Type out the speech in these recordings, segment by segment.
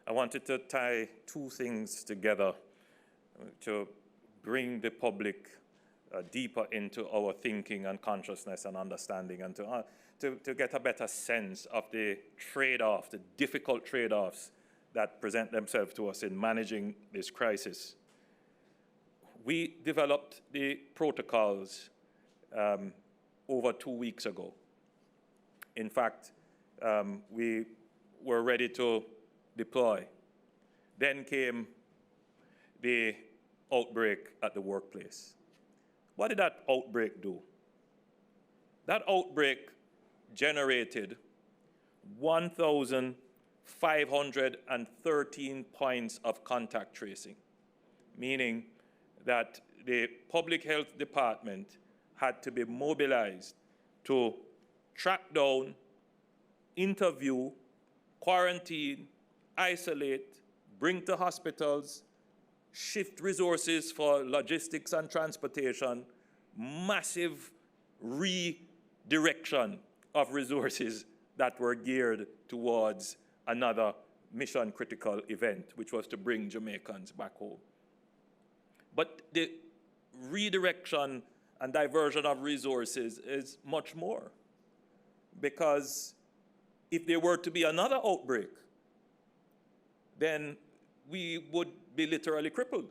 I wanted to tie two things together to bring the public deeper into our thinking and consciousness and understanding, and to get a better sense of the trade-off, the difficult trade-offs that present themselves to us in managing this crisis. We developed the protocols over 2 weeks ago. In fact, we were ready to deploy. Then came the outbreak at the workplace. What did that outbreak do? That outbreak generated 1,513 points of contact tracing, meaning that the public health department had to be mobilized to track down, interview, quarantine, isolate, bring to hospitals, shift resources for logistics and transportation, massive redirection of resources that were geared towards another mission-critical event, which was to bring Jamaicans back home. But the redirection and diversion of resources is much more, because if there were to be another outbreak, then we would be literally crippled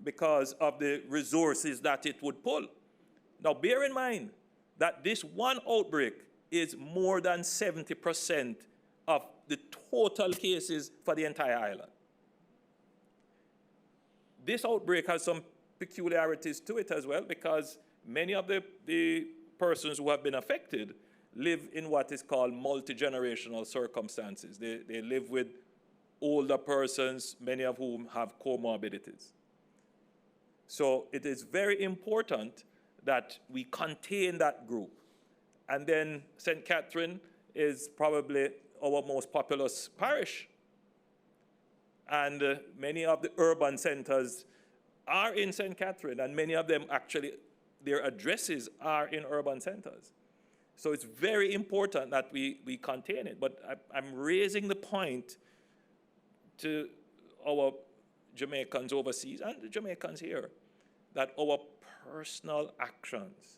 because of the resources that it would pull. Now, bear in mind that this one outbreak is more than 70% of the total cases for the entire island. This outbreak has some peculiarities to it as well, because many of the persons who have been affected live in what is called multi-generational circumstances. They live with older persons, many of whom have comorbidities. So it is very important that we contain that group. And then St. Catherine is probably our most populous parish. And many of the urban centers are in St. Catherine, and many of them actually, their addresses are in urban centers. So it's very important that we contain it. But I'm raising the point to our Jamaicans overseas and the Jamaicans here, that our personal actions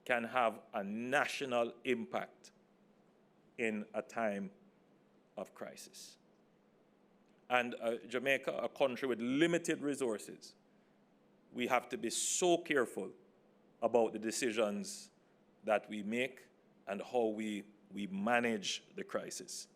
can have a national impact in a time of crisis. And Jamaica, a country with limited resources, we have to be so careful about the decisions that we make and how we manage the crisis.